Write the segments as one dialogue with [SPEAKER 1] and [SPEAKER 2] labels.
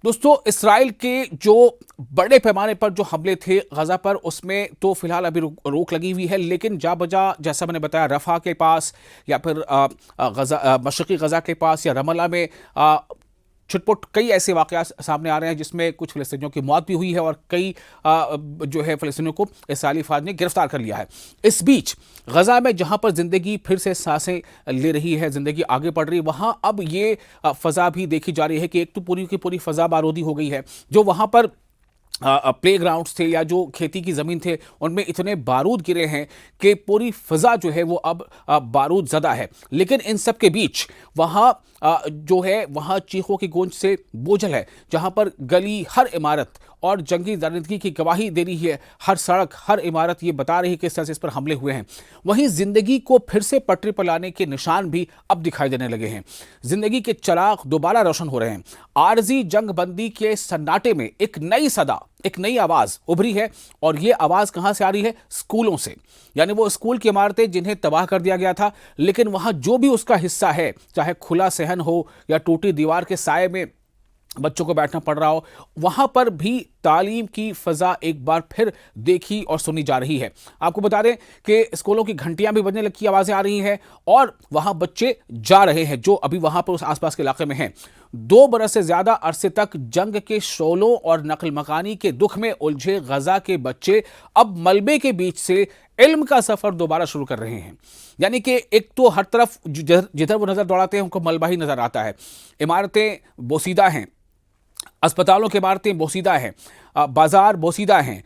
[SPEAKER 1] दोस्तों, इसराइल के जो बड़े पैमाने पर जो हमले थे गजा पर, उसमें तो फिलहाल अभी रोक लगी हुई है, लेकिन जा बजा जैसा मैंने बताया रफा के पास या फिर गजा मशरक़ी गजा के पास या रमल्ला में छुटपुट कई ऐसे वाक़यात सामने आ रहे हैं जिसमें कुछ फ़लस्तीनियों की मौत भी हुई है और कई जो है फ़लस्तीनियों को इस्राइली फ़ौज ने गिरफ्तार कर लिया है। इस बीच गजा में जहां पर ज़िंदगी फिर से सांसें ले रही है, ज़िंदगी आगे बढ़ रही है, वहां अब ये फ़ज़ा भी देखी जा रही है कि एक तो पूरी की पूरी फ़ज़ा बारूदी हो गई है। जो वहां पर प्ले ग्राउंड्स थे या जो खेती की ज़मीन थे, उनमें इतने बारूद गिरे हैं कि पूरी फ़ज़ा जो है वो अब बारूद ज़दा है। लेकिन इन सब के बीच वहाँ जो है वहाँ चीखों की गूंज से बोझल है, जहाँ पर गली हर इमारत और जंगी दरिंदगी की गवाही दे रही है। हर सड़क, हर इमारत ये बता रही है कि इस तरह से इस पर हमले हुए हैं। वहीं ज़िंदगी को फिर से पटरी पर लाने के निशान भी अब दिखाई देने लगे हैं। ज़िंदगी के चिराग दोबारा रोशन हो रहे हैं। आरजी जंगबंदी के सन्नाटे में एक नई सदा, एक नई आवाज उभरी है और ये आवाज कहां से आ रही है? स्कूलों से। यानी वो स्कूल की इमारतें जिन्हें तबाह कर दिया गया था, लेकिन वहां जो भी उसका हिस्सा है, चाहे खुला सहन हो या टूटी दीवार के साए में बच्चों को बैठना पड़ रहा हो, वहां पर भी तालीम की फजा एक बार फिर देखी और सुनी जा रही है। आपको बता दें कि स्कूलों की घंटियां भी बजने लगी, आवाजें आ रही हैं और वहां बच्चे जा रहे हैं जो अभी वहां पर उस आसपास के इलाके में हैं। 2 बरस से ज्यादा अरसे तक जंग के शोलों और नकल मकानी के दुख में उलझे गजा के बच्चे अब मलबे के बीच से इल्म का सफर दोबारा शुरू कर रहे हैं। यानी कि एक तो हर तरफ जिधर वो नजर दौड़ाते हैं उनको मलबा ही नजर आता है। इमारतें बोसीदा हैं, अस्पतालों की इमारतें बोसीदा हैं, बाजार बोसीदा हैं,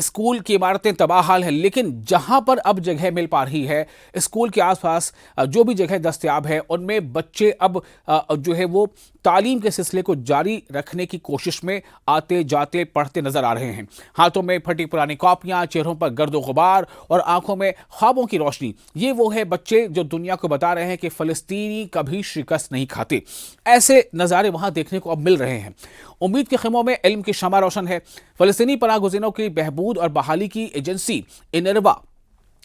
[SPEAKER 1] स्कूल की इमारतें तबाहाल हैं। लेकिन जहां पर अब जगह मिल पा रही है, स्कूल के आसपास जो भी जगह दस्तयाब है, उनमें बच्चे अब जो है वो तालीम के सिलसिले को जारी रखने की कोशिश में आते जाते पढ़ते नजर आ रहे हैं। हाथों में फटी पुरानी कॉपियां, चेहरों पर गर्द गुबार और आंखों में ख्वाबों की रोशनी। ये वो है बच्चे जो दुनिया को बता रहे हैं कि फ़लस्तीनी कभी शिकस्त नहीं खाते। ऐसे नज़ारे वहां देखने को अब मिल रहे हैं। उम्मीद के खेमों में इल्म की शमा रोशन है। फ़लस्तीनी पनाह गुज़ीरों की बहबूद और बहाली की एजेंसी इनरवा,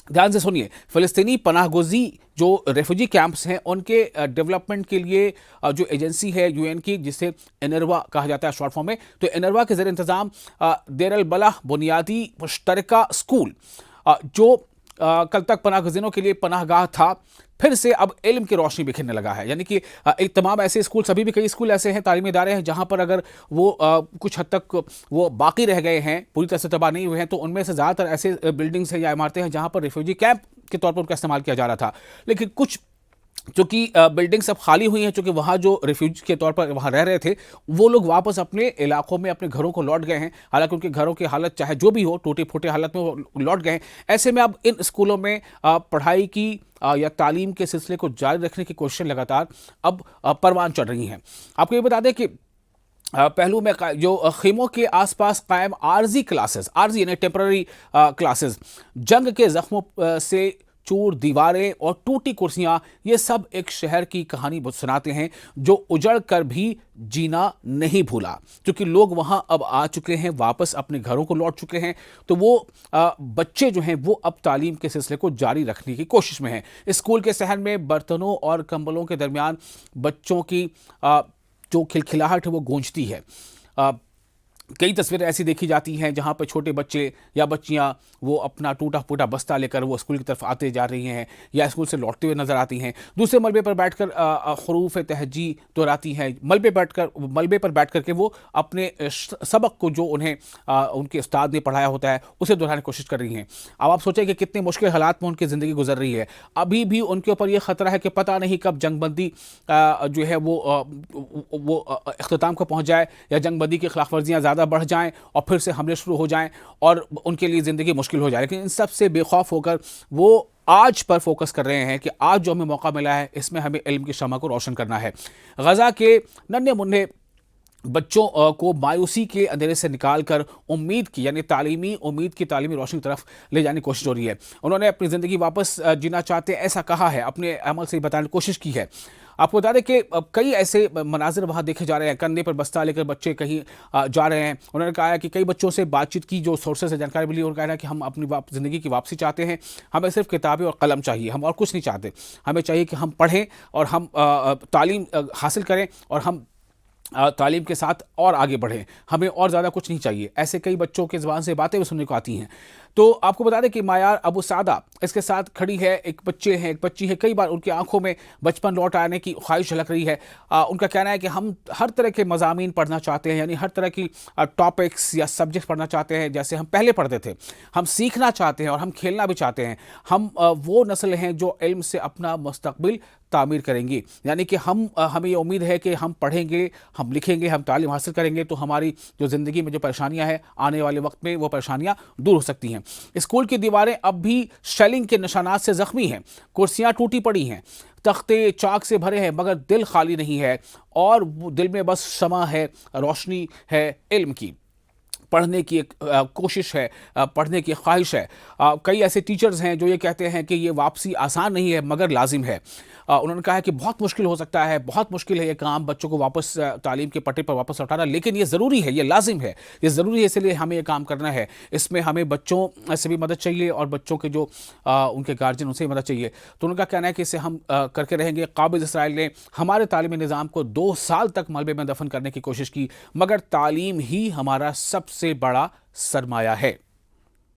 [SPEAKER 1] ध्यान से सुनिए, फ़लस्तीनी पनाहगुज़ी जो रेफ्यूजी कैंप्स हैं उनके डेवलपमेंट के लिए जो एजेंसी है यूएन की, जिसे इनरवा कहा जाता है शॉर्ट फॉर्म में, तो इनरवा के ज़ेर इंतज़ाम देर अल बलाह बुनियादी मुश्तरका स्कूल, जो कल तक पनाह गुज़ीरों के लिए पनाहगाह था, फिर से अब इल्म की रोशनी बिखेरने लगा है। यानी कि एक तमाम ऐसे स्कूल, सभी भी कई स्कूल ऐसे हैं, तालीमी इदारे हैं, जहां पर अगर वो कुछ हद तक वो बाकी रह गए हैं, पूरी तरह से तबाह नहीं हुए हैं, तो उनमें से ज़्यादातर ऐसे बिल्डिंग्स हैं या इमारतें हैं जहां पर रिफ्यूजी कैंप के तौर पर उनका इस्तेमाल किया जा रहा था। लेकिन कुछ चूंकि बिल्डिंग्स अब खाली हुई हैं, चूंकि वहाँ जो रिफ्यूज के तौर पर वहाँ रह रहे थे, वो लोग वापस अपने इलाकों में, अपने घरों को लौट गए हैं। हालांकि उनके घरों की हालत चाहे जो भी हो, टूटे फूटे हालत में वो लौट गए हैं। ऐसे में अब इन स्कूलों में पढ़ाई की या तालीम के सिलसिले को जारी रखने की कोशिशें लगातार अब परवान चढ़ रही हैं। आपको ये बता दें कि पहलू में जो खेमों के आसपास कायम आरजी क्लासेस, आरजी यानी टेम्पररी क्लासेस, जंग के जख्मों से चूर दीवारें और टूटी कुर्सियां, ये सब एक शहर की कहानी सुनाते हैं जो उजड़ कर भी जीना नहीं भूला। क्योंकि लोग वहां अब आ चुके हैं, वापस अपने घरों को लौट चुके हैं, तो वो बच्चे जो हैं वो अब तालीम के सिलसिले को जारी रखने की कोशिश में हैं। स्कूल के सहन में बर्तनों और कंबलों के दरमियान बच्चों की जो खिलखिलाहट है वो गूंजती है। कई तस्वीरें ऐसी देखी जाती हैं जहां पर छोटे बच्चे या बच्चियां वो अपना टूटा फूटा बस्ता लेकर वो स्कूल की तरफ आते जा रही हैं या स्कूल से लौटते हुए नजर आती हैं। दूसरे मलबे पर बैठकर हरूफ तहजी दोहराती हैं। मलबे पर बैठ कर के वो अपने सबक को जो उन्हें उनके उस्ताद ने पढ़ाया होता है उसे दोहराने की कोशिश कर रही हैं। अब आप सोचें कि कितने मुश्किल हालात में उनकी ज़िंदगी गुजर रही है। अभी भी उनके ऊपर यह ख़तरा है कि पता नहीं कब जंगबंदी जो है वो इख्तिताम को पहुँच जाए या जंगबंदी की खिलाफ वर्जियाँ ज़्यादा बढ़ जाएं और फिर से हमले शुरू हो जाएं और उनके लिए ज़िंदगी मुश्किल हो जाए। लेकिन इन सब से बेखौफ होकर वो आज पर फोकस कर रहे हैं कि आज जो हमें मौका मिला है इसमें हमें इल्म की शमा को रोशन करना है। गजा के नन्हे मुन्ने बच्चों को मायूसी के अंधेरे से निकालकर उम्मीद की, यानी उम्मीद की तालीमी रोशनी की तरफ ले जाने की कोशिश हो रही है। उन्होंने अपनी ज़िंदगी वापस जीना चाहते हैं, ऐसा कहा है, अपने अमल से बताने की कोशिश की है। आपको बता दें कि कई ऐसे मनाजिर वहाँ देखे जा रहे हैं, कंधे पर बस्ता लेकर बच्चे कहीं जा रहे हैं। उन्होंने कहा है कि कई बच्चों से बातचीत की, जो सोर्सेज से जानकारी मिली, उन्होंने कहा है कि हम अपनी ज़िंदगी की वापसी चाहते हैं, हमें सिर्फ किताबें और कलम चाहिए, हम और कुछ नहीं चाहते। हमें चाहिए कि हम पढ़ें और हम तालीम हासिल करें और हम तालीम के साथ और आगे बढ़ें, हमें और ज़्यादा कुछ नहीं चाहिए। ऐसे कई बच्चों की ज़ुबान से बातें भी सुनने को आती हैं। तो आपको बता दें कि मायार अबू सादा इसके साथ खड़ी है, एक बच्चे हैं, एक बच्ची है, कई बार उनकी आंखों में बचपन लौट आने की ख्वाहिश झलक रही है। उनका कहना है कि हम हर तरह के मज़ामीन पढ़ना चाहते हैं, यानी हर तरह की टॉपिक्स या सब्जेक्ट्स पढ़ना चाहते हैं जैसे हम पहले पढ़ते थे। हम सीखना चाहते हैं और हम खेलना भी चाहते हैं। हम वो नस्ल हैं जो इल्म से अपना मुस्तकबिल तामीर करेंगी, यानी कि हमें ये उम्मीद है कि हम पढ़ेंगे, हम लिखेंगे, हम तालीम हासिल करेंगे तो हमारी जो ज़िंदगी में जो परेशानियां हैं आने वाले वक्त में वो परेशानियां दूर हो सकती हैं। स्कूल की दीवारें अब भी शेलिंग के निशानात से ज़ख्मी हैं, कुर्सियां टूटी पड़ी हैं, तख्ते चाक से भरे हैं, मगर दिल खाली नहीं है और दिल में बस शमा है, रोशनी है इल्म की। पढ़ने की एक कोशिश है, पढ़ने की ख्वाहिश है। कई ऐसे टीचर्स हैं जो ये कहते हैं कि ये वापसी आसान नहीं है मगर लाजिम है। उन्होंने कहा है कि बहुत मुश्किल हो सकता है, बहुत मुश्किल है ये काम बच्चों को वापस तालीम के पट्टे पर वापस लौटाना, लेकिन ये ज़रूरी है, ये लाजिम है, ये ज़रूरी है, इसलिए हमें ये काम करना है। इसमें हमें बच्चों से भी मदद चाहिए और बच्चों के जो उनके गार्जियन उनसे भी मदद चाहिए। तो उनका कहना है कि इसे हम करके रहेंगे। काबिज़ इसराइल ने हमारे तालीमी निज़ाम को 2 साल तक मलबे में दफन करने की कोशिश की, मगर तालीम ही हमारा सबसे बड़ा सरमाया है।